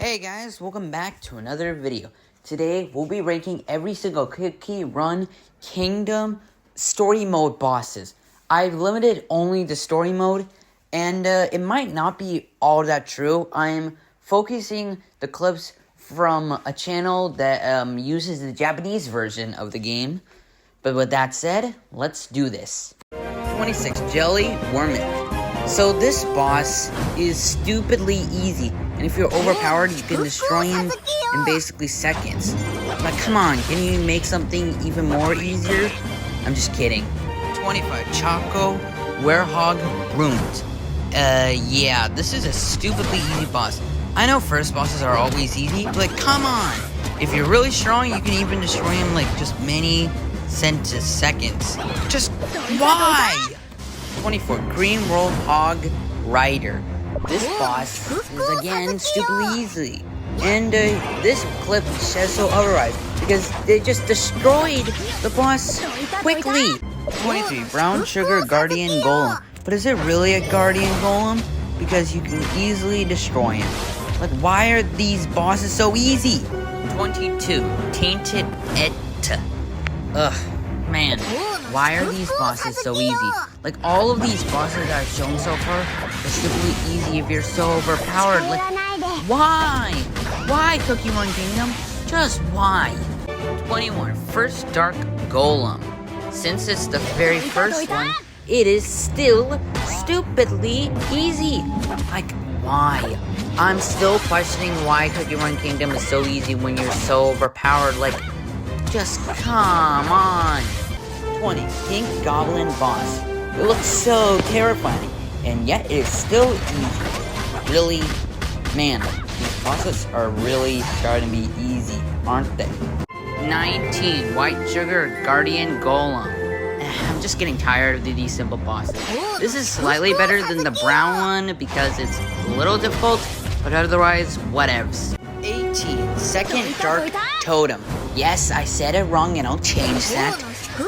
Hey guys, welcome back to another video. Today, we'll be ranking every single CookieRun Kingdom story mode bosses. I've limited only the story mode, and it might not be all that true. I'm focusing the clips from a channel that uses the Japanese version of the game. But with that said, let's do this. 26, Jelly Wormit. So this boss is stupidly easy. And if you're overpowered, you can destroy him in basically seconds. Like, come on, can you make something even more easier? I'm just kidding. 25, Choco Werehog Ruined. Yeah, this is a stupidly easy boss. I know first bosses are always easy, but like, come on! If you're really strong, you can even destroy him like just many seconds. Just why? 24, Green Roll Hog Rider. This boss is again stupidly easy, and this clip says so otherwise because they just destroyed the boss quickly. 23, Brown Sugar Guardian Golem. But is it really a Guardian Golem? Because you can easily destroy him. Like, why are these bosses so easy? 22, Tainted Etta. Ugh, man, why are these bosses so easy? Like, all of these bosses that I've shown so far are stupidly easy if you're so overpowered. Like, why? Why, CookieRun Kingdom? Just why? 21, First Dark Golem. Since it's the very first one, it is still stupidly easy. Like, why? I'm still questioning why CookieRun Kingdom is so easy when you're so overpowered. Like, just come on. 20, Pink Goblin Boss. It looks so terrifying, and yet it's still easy. Really, man, these bosses are really starting to be easy, aren't they? 19, White Sugar Guardian Golem. I'm just getting tired of these simple bosses. This is slightly better than the brown one because it's a little difficult, but otherwise, whatevs. 18, Second Dark Totem. Yes, I said it wrong and I'll change that.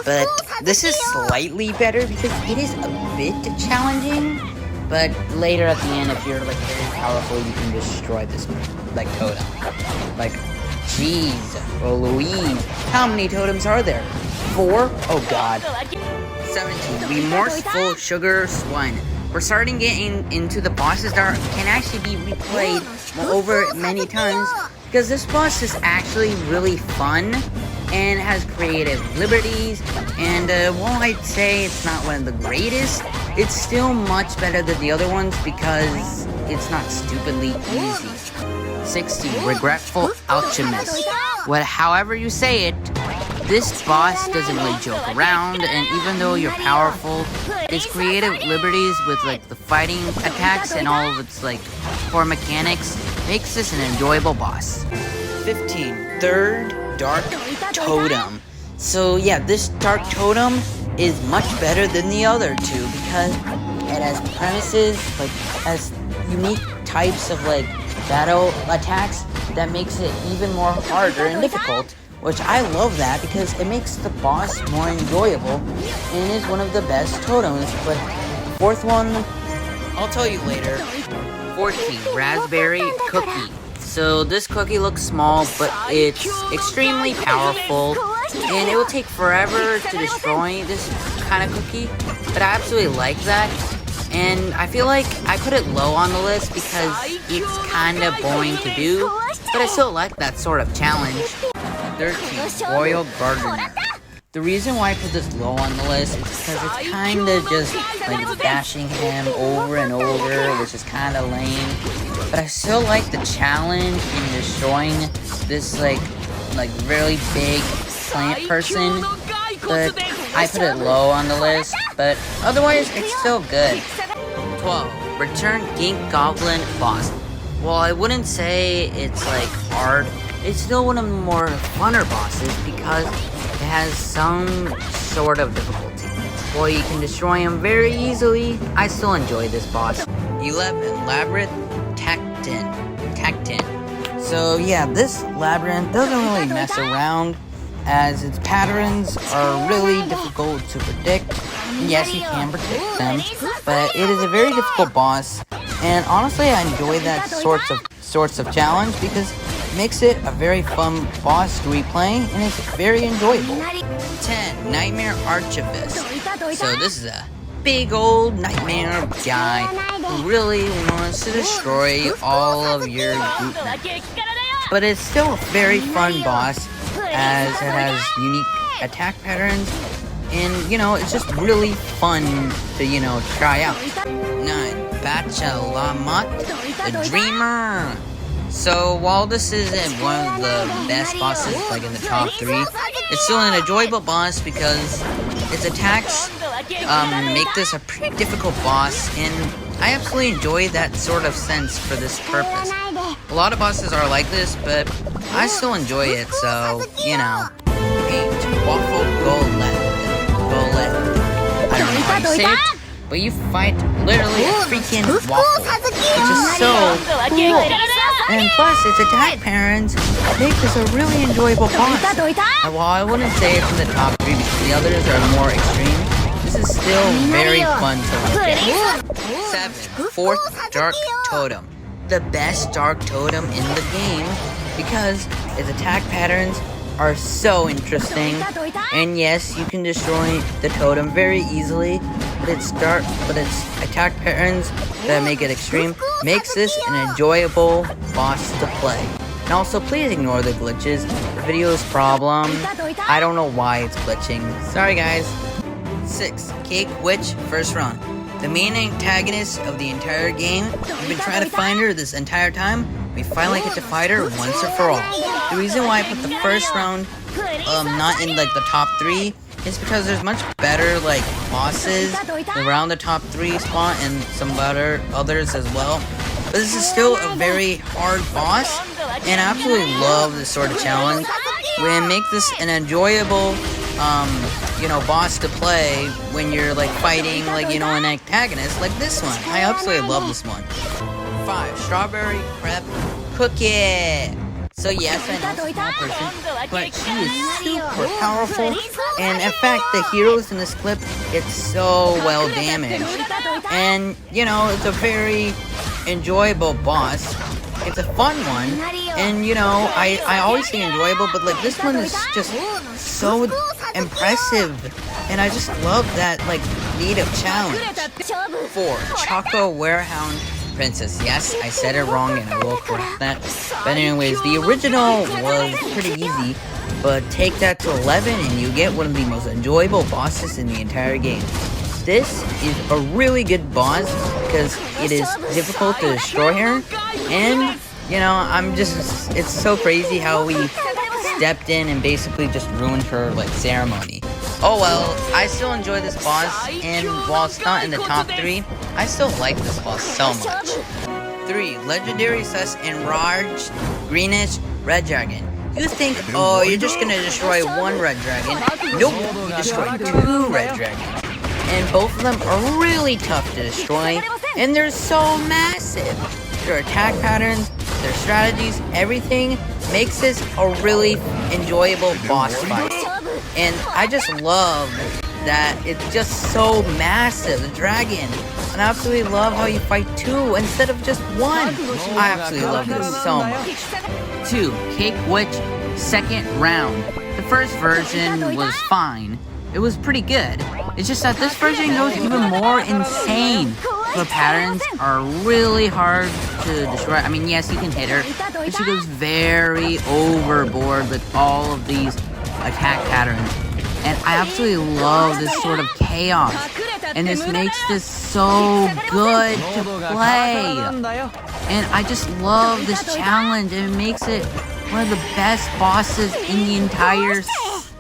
But this is slightly better because it is a bit challenging. But later at the end, if you're like very powerful, you can destroy this like totem. Like, jeez, oh Louise, how many totems are there? 4? Oh god. 17, Remorseful Sugar Swine. We're starting getting into the bosses that can actually be replayed over many times because this boss is actually really fun and has creative liberties, and while I'd say it's not one of the greatest, it's still much better than the other ones because it's not stupidly easy. 60, Regretful Alchemist. However you say it, this boss doesn't really joke around, and even though you're powerful, its creative liberties with like the fighting attacks and all of its like core mechanics makes this an enjoyable boss. 15, Third Dark Totem. So yeah, this Dark Totem is much better than the other two because it has premises, like has unique types of like battle attacks that makes it even more harder and difficult. Which I love that because it makes the boss more enjoyable and is one of the best totems. But fourth one, I'll tell you later. 14, Raspberry Cookie. So this cookie looks small, but it's extremely powerful, and it will take forever to destroy this kind of cookie, but I absolutely like that, and I feel like I put it low on the list because it's kind of boring to do, but I still like that sort of challenge. 13, Royal Gardener. The reason why I put this low on the list is because it's kind of just like bashing him over and over, which is kind of lame. But I still like the challenge in destroying this like really big plant person. But I put it low on the list. But otherwise, it's still good. 12, Return Gink Goblin Boss. Well, I wouldn't say it's like hard. It's still one of the more funner bosses because it has some sort of difficulty. While you can destroy him very easily, I still enjoy this boss. 11, Labyrinth Tactin. So yeah, this labyrinth doesn't really mess around as its patterns are really difficult to predict. Yes, you can predict them, but it is a very difficult boss, and honestly I enjoy that sorts of challenge because it makes it a very fun boss to replay and it's very enjoyable. 10. Nightmare Archivist. So this is a big old nightmare guy who really wants to destroy all of your group members. But it's still a very fun boss as it has unique attack patterns and, you know, it's just really fun to, you know, try out. 9. Bachalamat, the Dreamer. So while this isn't one of the best bosses, like in the top 3, it's still an enjoyable boss because its attacks make this a pretty difficult boss, and I absolutely enjoy that sort of sense for this purpose. A lot of bosses are like this, but I still enjoy it, so, you know. 8. Waffle Golem. I don't know how you say it, but you fight literally a freaking waffle, which is so cool. And plus, its attack patterns make this a really enjoyable boss. And while I wouldn't say it's in the top 3 because the others are more extreme, this is still very fun to look at. 7. 4th Dark Totem. The best Dark Totem in the game because its attack patterns are so interesting, and yes, you can destroy the totem very easily, but its attack patterns that make it extreme makes this an enjoyable boss to play. And also, please ignore the glitches. The video's problem, I don't know why it's glitching. Sorry guys. 6. Cake Witch First Run. The main antagonist of the entire game. We've been trying to find her this entire time. We finally get to fight her once and for all. The reason why I put the first round not in like the top 3 is because there's much better like bosses around the top 3 spot and some better others as well. But this is still a very hard boss, and I absolutely love this sort of challenge. We make this an enjoyable you know, boss to play when you're like fighting like, you know, an antagonist like this one. I absolutely love this one. 5. Strawberry Crepe Cookie. So yes, I know, small person, but she is super powerful, and in fact, the heroes in this clip get so well damaged. And, you know, it's a very enjoyable boss. It's a fun one, and, you know, I always say enjoyable, but like this one is just so impressive, and I just love that, like, need of challenge. 4. Choco Warehound Princess. Yes, I said it wrong and I will correct that. But anyways, the original was pretty easy, but take that to 11 and you get one of the most enjoyable bosses in the entire game. This is a really good boss because it is difficult to destroy her, and, you know, it's so crazy how we stepped in and basically just ruined her, like, ceremony. Oh well, I still enjoy this boss, and while it's not in the top 3, I still like this boss so much. 3. Legendary Sus Enraged Greenish Red Dragon. You think, oh, you're just gonna destroy one red dragon. Nope, you destroy 2 red dragons. And both of them are really tough to destroy, and they're so massive. Their attack patterns, their strategies, everything makes this a really enjoyable boss fight. And I just love that it's just so massive, the dragon. And I absolutely love how you fight 2 instead of just 1. I absolutely love this so much. 2. Cake Witch Second Round. The first version was fine. It was pretty good. It's just that this version goes even more insane. The patterns are really hard to destroy. I mean, yes, you can hit her, but she goes very overboard with all of these attack patterns. And I absolutely love this sort of chaos. And this makes this so good to play. And I just love this challenge. And it makes it one of the best bosses in the entire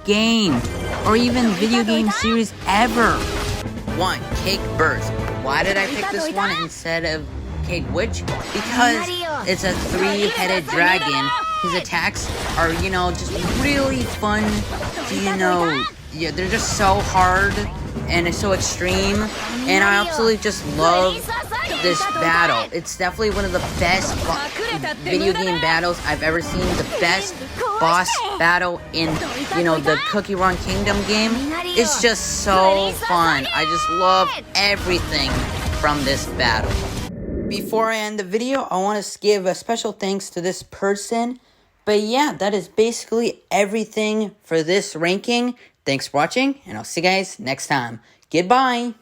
game. Or even video game series ever. 1. Cake Burst. Why did I pick this one instead of Cake Witch? Because it's a 3-headed dragon. His attacks are, you know, just really fun to, you know, yeah, they're just so hard and it's so extreme. And I absolutely just love this battle. It's definitely one of the best video game battles I've ever seen. The best boss battle in, you know, the CookieRun Kingdom game. It's just so fun. I just love everything from this battle. Before I end the video, I want to give a special thanks to this person. But yeah, that is basically everything for this ranking. Thanks for watching, and I'll see you guys next time. Goodbye.